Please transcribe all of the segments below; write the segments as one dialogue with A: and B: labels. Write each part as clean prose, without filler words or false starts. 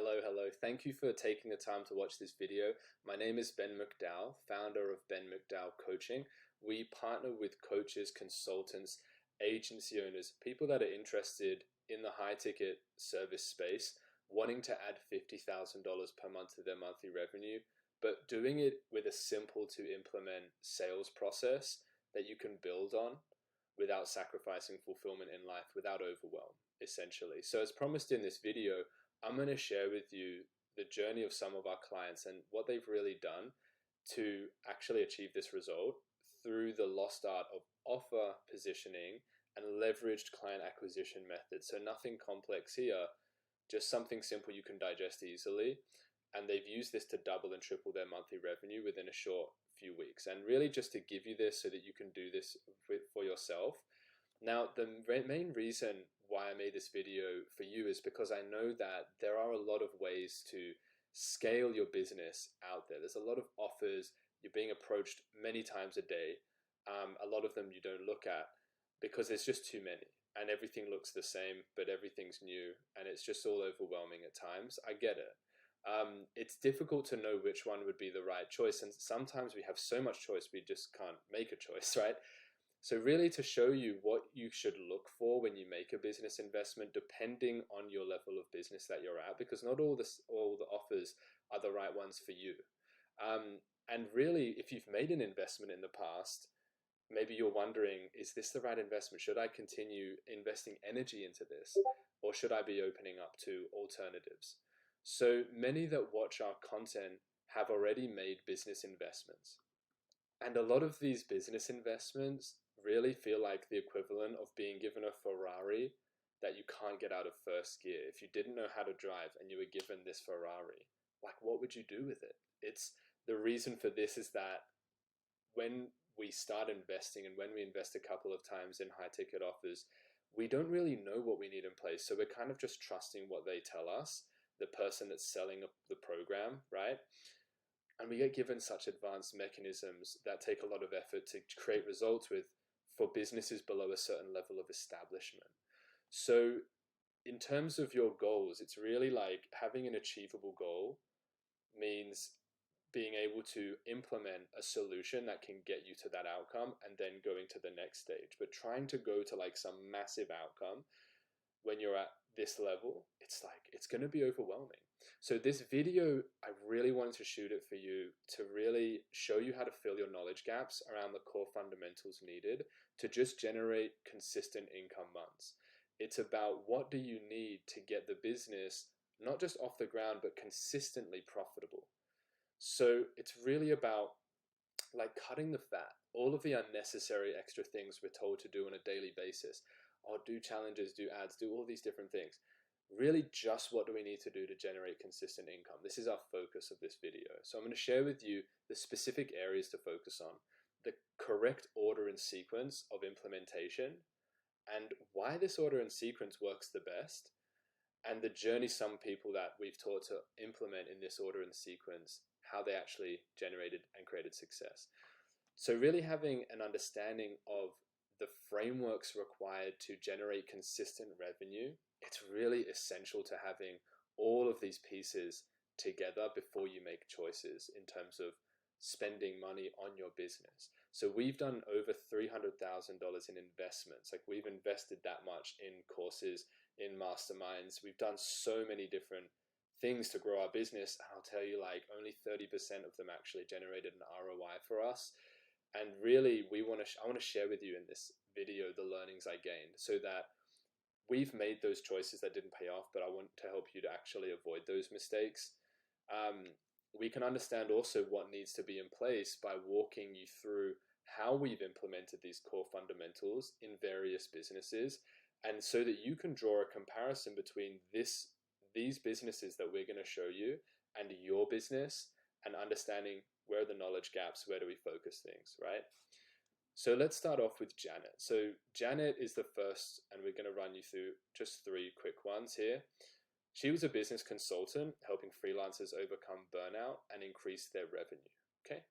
A: Hello. Thank you for taking the time to watch this video. My name is Ben McDowell, founder of Ben McDowell Coaching. We partner with coaches, consultants, agency owners, people that are interested in the high ticket service space, wanting to add $50,000 per month to their monthly revenue, but doing it with a simple to implement sales process that you can build on without sacrificing fulfillment in life, without overwhelm, essentially. So as promised in this video, I'm going to share with you the journey of some of our clients and what they've really done to actually achieve this result through the lost art of offer positioning and leveraged client acquisition methods. So nothing complex here, just something simple you can digest easily. And they've used this to double and triple their monthly revenue within a short few weeks. And really just to give you this so that you can do this for yourself. Now, the main reason why I made this video for you is because I know that there are a lot of ways to scale your business out there. There's a lot of offers. You're being approached many times a day. A lot of them you don't look at because there's just too many and everything looks the same, but everything's new and it's just all overwhelming at times. I get it. It's difficult to know which one would be the right choice. And sometimes we have so much choice, we just can't make a choice, right? So really to show you what you should look for when you make a business investment, depending on your level of business that you're at, because not all the offers are the right ones for you. And really, if you've made an investment in the past, maybe you're wondering, is this the right investment? Should I continue investing energy into this? Or should I be opening up to alternatives? So many that watch our content have already made business investments. And a lot of these business investments really feel like the equivalent of being given a Ferrari that you can't get out of first gear. If you didn't know how to drive and you were given this Ferrari, like what would you do with it? It's the reason for this is that when we start investing and when we invest a couple of times in high ticket offers, we don't really know what we need in place. So we're kind of just trusting what they tell us, the person that's selling the program, right? And we get given such advanced mechanisms that take a lot of effort to create results with for businesses below a certain level of establishment. So in terms of your goals, it's really like having an achievable goal means being able to implement a solution that can get you to that outcome and then going to the next stage. But trying to go to like some massive outcome when you're at this level, it's going to be overwhelming. So this video, I really wanted to shoot it for you to really show you how to fill your knowledge gaps around the core fundamentals needed to just generate consistent income months. It's about what do you need to get the business not just off the ground, but consistently profitable. So it's really about like cutting the fat, all of the unnecessary extra things we're told to do on a daily basis. Or do challenges, do ads, do all these different things. Really just what do we need to do to generate consistent income? This is our focus of this video. So I'm going to share with you the specific areas to focus on, the correct order and sequence of implementation, and why this order and sequence works the best, and the journey some people that we've taught to implement in this order and sequence, how they actually generated and created success. So really having an understanding of the frameworks required to generate consistent revenue, it's really essential to having all of these pieces together before you make choices in terms of spending money on your business. So we've done over $300,000 in investments. Like we've invested that much in courses, in masterminds. We've done so many different things to grow our business. And I'll tell you, like only 30% of them actually generated an ROI for us. And really, I want to share with you in this video the learnings I gained so that we've made those choices that didn't pay off, but I want to help you to actually avoid those mistakes. We can understand also what needs to be in place by walking you through how we've implemented these core fundamentals in various businesses, and so that you can draw a comparison between these businesses that we're going to show you and your business, and understanding where are the knowledge gaps, where do we focus things, right? So let's start off with Janet. So Janet is the first, and we're going to run you through just 3 quick ones here. She was a business consultant helping freelancers overcome burnout and increase their revenue. Okay.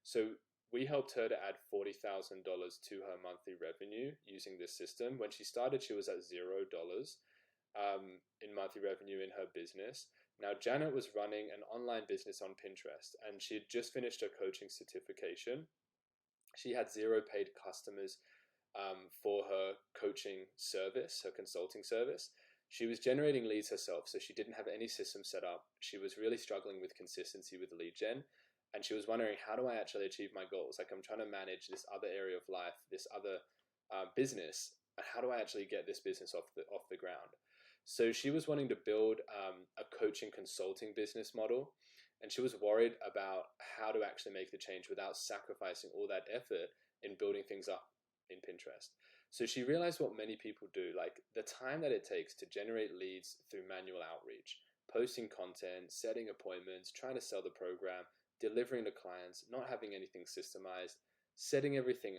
A: So we helped her to add $40,000 to her monthly revenue using this system. When she started, she was at $0 in monthly revenue in her business. Now, Janet was running an online business on Pinterest, and she had just finished her coaching certification. She had 0 paid customers for her coaching service, her consulting service. She was generating leads herself, so she didn't have any system set up. She was really struggling with consistency with lead gen, and she was wondering, how do I actually achieve my goals? Like, I'm trying to manage this other area of life, this other business. How do I actually get this business off the ground? So she was wanting to build a coaching consulting business model, and she was worried about how to actually make the change without sacrificing all that effort in building things up in Pinterest. So she realized what many people do, like the time that it takes to generate leads through manual outreach, posting content, setting appointments, trying to sell the program, delivering to clients, not having anything systemized, setting everything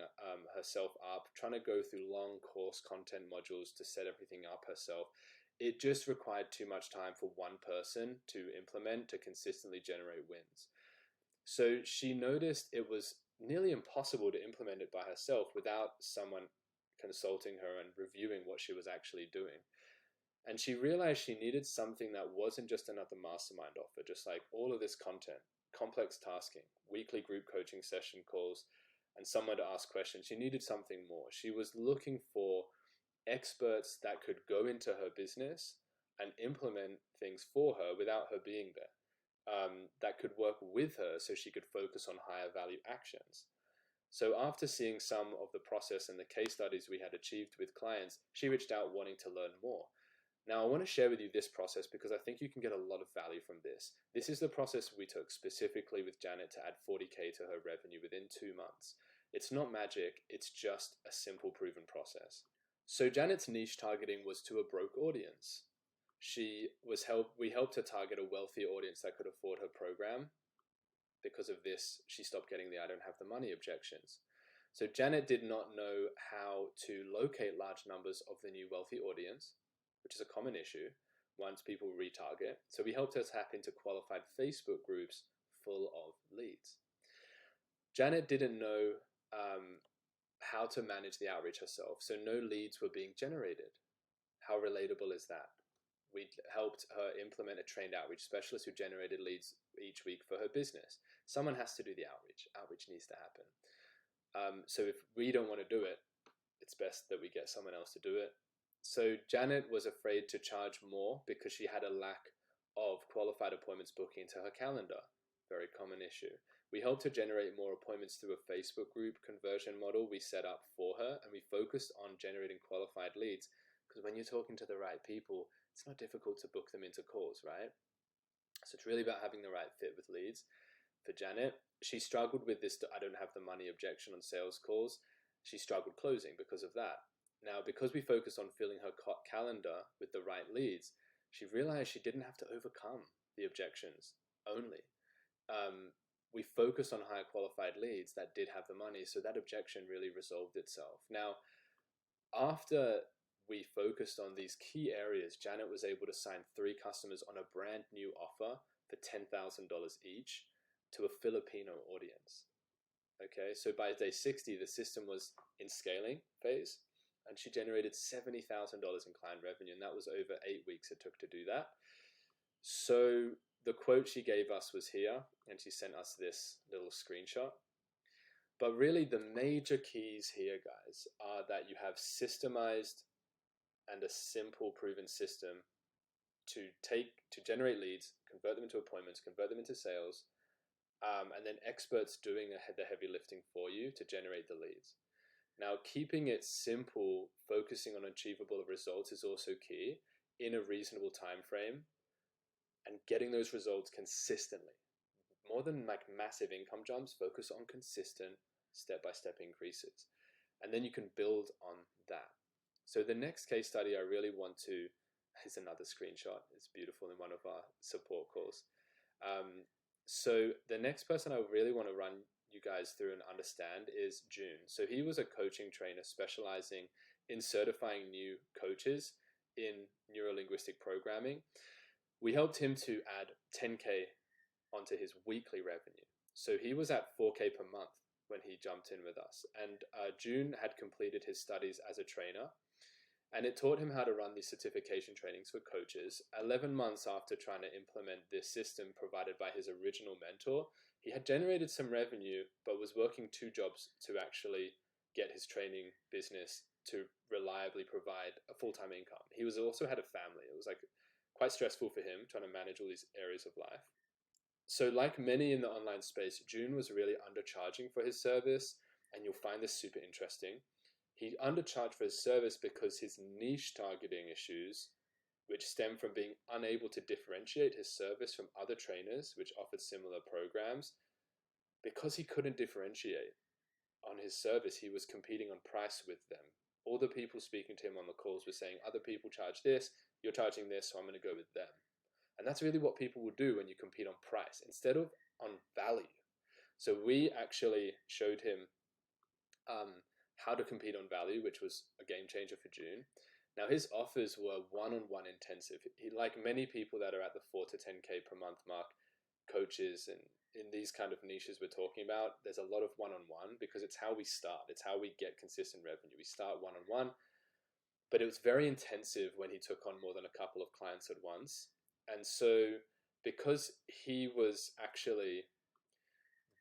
A: herself up, trying to go through long course content modules to set everything up herself. It just required too much time for one person to implement to consistently generate wins. So she noticed it was nearly impossible to implement it by herself without someone consulting her and reviewing what she was actually doing. And she realized she needed something that wasn't just another mastermind offer, just like all of this content, complex tasking, weekly group coaching session calls, and someone to ask questions. She needed something more. She was looking for experts that could go into her business and implement things for her without her being there, that could work with her so she could focus on higher value actions. So after seeing some of the process and the case studies we had achieved with clients, she reached out wanting to learn more. Now, I want to share with you this process because I think you can get a lot of value from this. This is the process we took specifically with Janet to add 40K to her revenue within 2 months. It's not magic, it's just a simple proven process. So Janet's niche targeting was to a broke audience. We helped her target a wealthy audience that could afford her program. Because of this, she stopped getting the "I don't have the money" objections. So Janet did not know how to locate large numbers of the new wealthy audience, which is a common issue once people retarget. So we helped her tap into qualified Facebook groups full of leads. Janet didn't know how to manage the outreach herself, so no leads were being generated. How relatable is that? We helped her implement a trained outreach specialist who generated leads each week for her business. Someone has to do the outreach. Outreach needs to happen. So if we don't want to do it, it's best that we get someone else to do it. So Janet was afraid to charge more because she had a lack of qualified appointments booking into her calendar. Very common issue. We helped her generate more appointments through a Facebook group conversion model we set up for her, and we focused on generating qualified leads because when you're talking to the right people, it's not difficult to book them into calls, right? So it's really about having the right fit with leads. For Janet, she struggled with this "I don't have the money" objection on sales calls. She struggled closing because of that. Now, because we focused on filling her calendar with the right leads, she realized she didn't have to overcome the objections only. We focused on higher qualified leads that did have the money, so that objection really resolved itself. Now, after we focused on these key areas, Janet was able to sign 3 customers on a brand new offer for $10,000 each to a Filipino audience. Okay, so by day 60, the system was in scaling phase, and she generated $70,000 in client revenue, and that was over 8 weeks it took to do that. So the quote she gave us was here, and she sent us this little screenshot. But really, the major keys here, guys, are that you have systemized and a simple, proven system to generate leads, convert them into appointments, convert them into sales, and then experts doing the heavy lifting for you to generate the leads. Now, keeping it simple, focusing on achievable results is also key in a reasonable time frame, and getting those results consistently. More than like massive income jumps, focus on consistent step-by-step increases. And then you can build on that. So the next case study I really want to is another screenshot. It's beautiful in one of our support calls. So the next person I really want to run you guys through and understand is June. So he was a coaching trainer specializing in certifying new coaches in neuro-linguistic programming. We helped him to add 10K onto his weekly revenue. So he was at 4K per month when he jumped in with us. And June had completed his studies as a trainer, And it taught him how to run these certification trainings for coaches. 11 months after trying to implement this system provided by his original mentor, he had generated some revenue, but was working 2 jobs to actually get his training business to reliably provide a full-time income. He was also had a family. It was like quite stressful for him trying to manage all these areas of life. So like many in the online space, June was really undercharging for his service, and you'll find this super interesting. He undercharged for his service because his niche targeting issues, which stem from being unable to differentiate his service from other trainers which offered similar programs, because he couldn't differentiate on his service, he was competing on price with them. All the people speaking to him on the calls were saying, other people charge this, you're charging this, so I'm going to go with them. And that's really what people will do when you compete on price instead of on value. So we actually showed him how to compete on value, which was a game changer for June. Now his offers were one-on-one intensive. He, like many people that are at the 4 to 10K per month mark, coaches and in these kind of niches we're talking about, there's a lot of one-on-one because it's how we start. It's how we get consistent revenue. We start one-on-one, but it was very intensive when he took on more than a couple of clients at once. And so because he was actually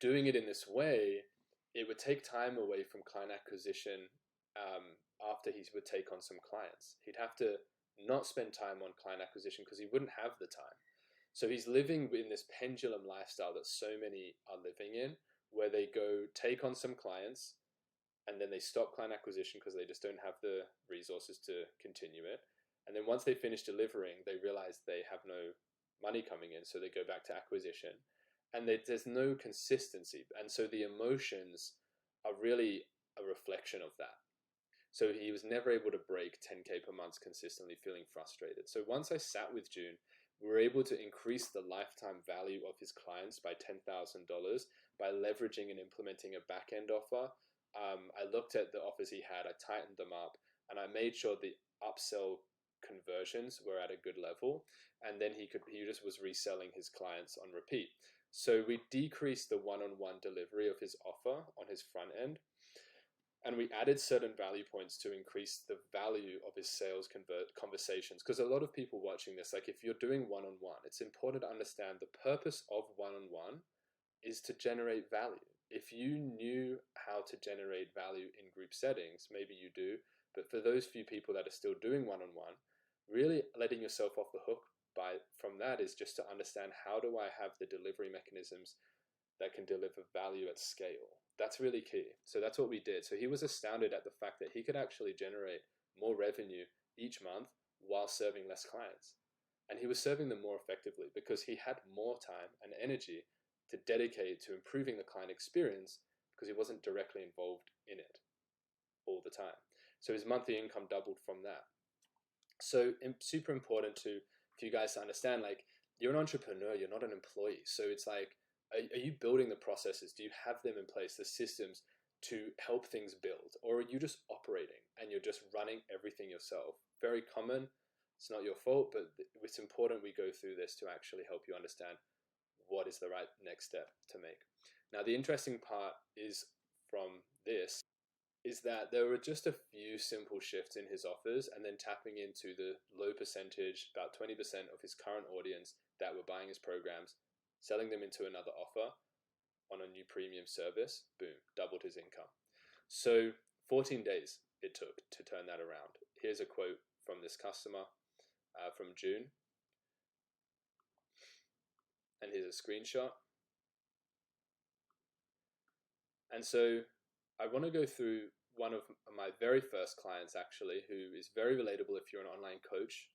A: doing it in this way, it would take time away from client acquisition after he would take on some clients. He'd have to not spend time on client acquisition because he wouldn't have the time. So he's living in this pendulum lifestyle that so many are living in, where they go take on some clients and then they stop client acquisition because they just don't have the resources to continue it. And then once they finish delivering, they realize they have no money coming in, so they go back to acquisition. And there's no consistency. And so the emotions are really a reflection of that. So he was never able to break 10K per month consistently, feeling frustrated. So once I sat with June, we were able to increase the lifetime value of his clients by $10,000 by leveraging and implementing a back-end offer. I looked at the offers he had, I tightened them up, and I made sure the upsell conversions were at a good level. And then he just was reselling his clients on repeat. So we decreased the one-on-one delivery of his offer on his front end. And we added certain value points to increase the value of his sales conversations. Because a lot of people watching this, like if you're doing one-on-one, it's important to understand the purpose of one-on-one is to generate value. If you knew how to generate value in group settings, maybe you do, but for those few people that are still doing one-on-one, really letting yourself off the hook from that is just to understand, how do I have the delivery mechanisms that can deliver value at scale? That's really key. So that's what we did. So he was astounded at the fact that he could actually generate more revenue each month while serving less clients. And he was serving them more effectively because he had more time and energy to dedicate to improving the client experience because he wasn't directly involved in it all the time. So his monthly income doubled from that. So super important for you guys to understand, like, you're an entrepreneur, you're not an employee. So it's like, are you building the processes? Do you have them in place, the systems to help things build? Or are you just operating and you're just running everything yourself? Very common. It's not your fault, but it's important we go through this to actually help you understand what is the right next step to make. Now, the interesting part is from this is that there were just a few simple shifts in his offers and then tapping into the low percentage, about 20% of his current audience that were buying his programs, selling them into another offer on a new premium service, boom, doubled his income. So 14 days it took to turn that around. Here's a quote from this customer from June. And here's a screenshot. And so I want to go through one of my very first clients, actually, who is very relatable if you're an online coach.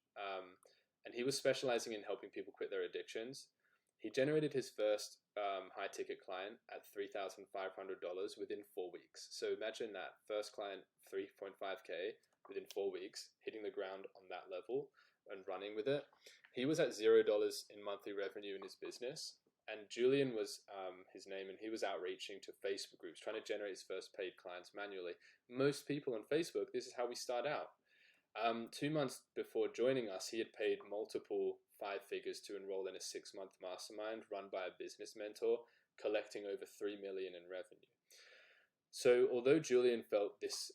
A: And he was specializing in helping people quit their addictions. He generated his first high ticket client at $3,500 within 4 weeks. So imagine that first client, 3.5K within 4 weeks, hitting the ground on that level and running with it. He was at $0 in monthly revenue in his business. And Julian was his name, and he was outreaching to Facebook groups, trying to generate his first paid clients manually. Most people on Facebook, this is how we start out. 2 months before joining us, he had paid multiple 5 figures to enroll in a 6-month mastermind run by a business mentor, collecting over $3 million in revenue. So although Julian felt this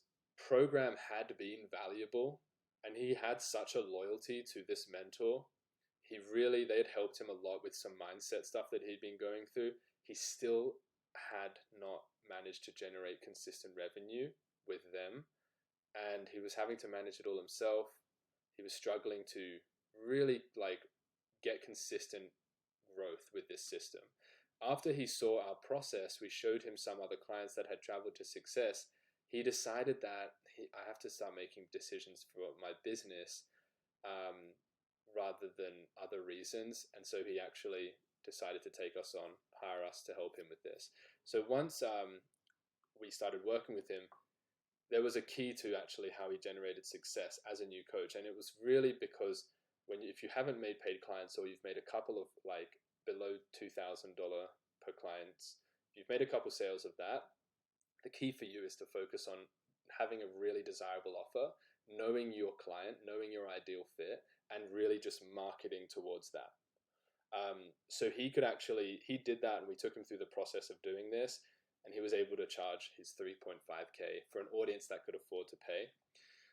A: program had been valuable And he had such a loyalty to this mentor. They had helped him a lot with some mindset stuff that he'd been going through. He still had not managed to generate consistent revenue with them, and he was having to manage it all himself. He was struggling to really get consistent growth with this system. After he saw our process, we showed him some other clients that had traveled to success. He decided that I have to start making decisions for my business rather than other reasons. And so he actually decided to take us on, hire us to help him with this. So once we started working with him, there was a key to actually how he generated success as a new coach. And it was really because if you haven't made paid clients, or you've made a couple of below $2,000 per clients, you've made a couple sales of that, the key for you is to focus on having a really desirable offer, knowing your client, knowing your ideal fit, and really just marketing towards that. So he did that, and we took him through the process of doing this, and he was able to charge his 3.5K for an audience that could afford to pay.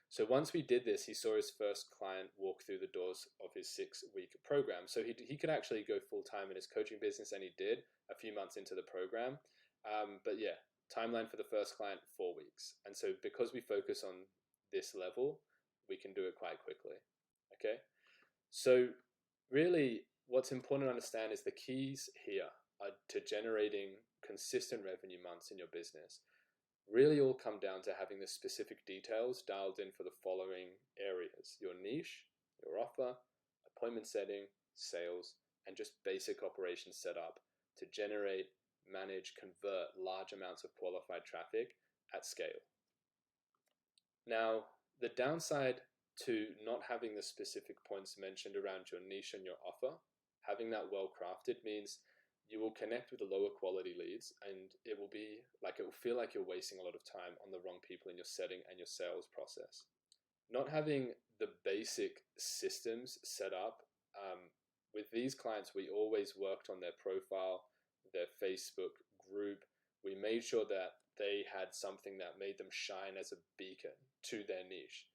A: So once we did this, he saw his first client walk through the doors of his 6-week program. So he could actually go full-time in his coaching business, and he did a few months into the program. But yeah, timeline for the first client, 4 weeks. And so because we focus on this level, we can do it quite quickly. Okay. So really what's important to understand is the keys here are to generating consistent revenue months in your business. Really all come down to having the specific details dialed in for the following areas: your niche, your offer, appointment setting, sales, and just basic operations set up to generate, manage, convert large amounts of qualified traffic at scale. Now, the downside to not having the specific points mentioned around your niche and your offer, having that well crafted, means you will connect with the lower quality leads, and it will feel like you're wasting a lot of time on the wrong people in your setting and your sales process. Not having the basic systems set up, with these clients, we always worked on their profile, their Facebook group. We made sure that they had something that made them shine as a beacon to their niche,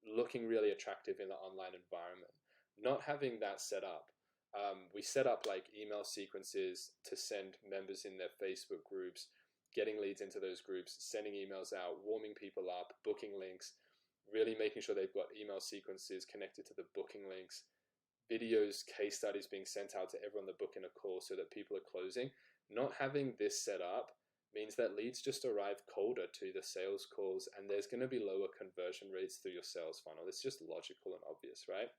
A: looking really attractive in the online environment. Not having that set up, we set up email sequences to send members in their Facebook groups, getting leads into those groups, sending emails out, warming people up, booking links, really making sure they've got email sequences connected to the booking links, videos, case studies being sent out to everyone that book in a call so that people are closing. Not having this set up means that leads just arrive colder to the sales calls, and there's going to be lower conversion rates through your sales funnel. It's just logical and obvious, right?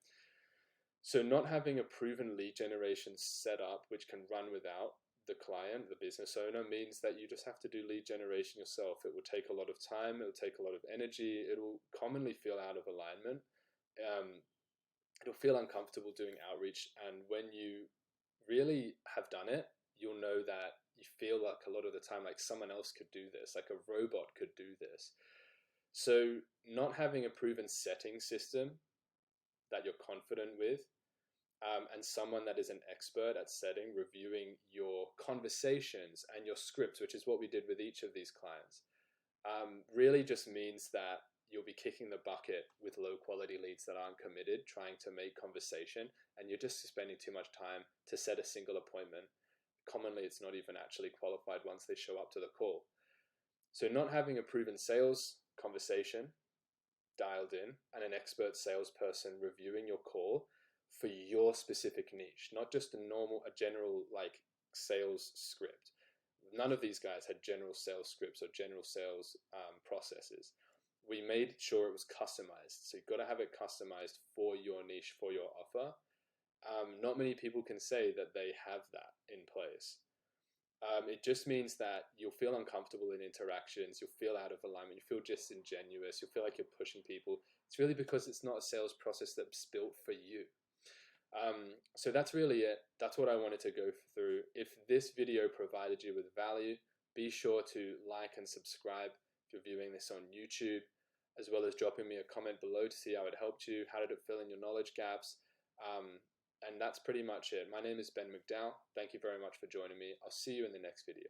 A: So not having a proven lead generation set up, which can run without the client, the business owner, means that you just have to do lead generation yourself. It will take a lot of time. It will take a lot of energy. It will commonly feel out of alignment. It'll feel uncomfortable doing outreach. And when you really have done it, you'll know that you feel like a lot of the time like someone else could do this, like a robot could do this. So not having a proven setting system that you're confident with, and someone that is an expert at setting, reviewing your conversations and your scripts, which is what we did with each of these clients, really just means that you'll be kicking the bucket with low quality leads that aren't committed, trying to make conversation, and you're just spending too much time to set a single appointment. Commonly, it's not even actually qualified once they show up to the call. So not having a proven sales conversation dialed in and an expert salesperson reviewing your call for your specific niche, not just a general sales script. None of these guys had general sales scripts or general sales processes. We made sure it was customized. So you've got to have it customized for your niche, for your offer. Not many people can say that they have that in place. It just means that you'll feel uncomfortable in interactions, you'll feel out of alignment, you feel disingenuous, you'll feel like you're pushing people. It's really because it's not a sales process that's built for you. So that's really it. That's what I wanted to go through. If this video provided you with value, be sure to like and subscribe if you're viewing this on YouTube, as well as dropping me a comment below to see how it helped you, how did it fill in your knowledge gaps. And that's pretty much it. My name is Ben McDowell. Thank you very much for joining me. I'll see you in the next video.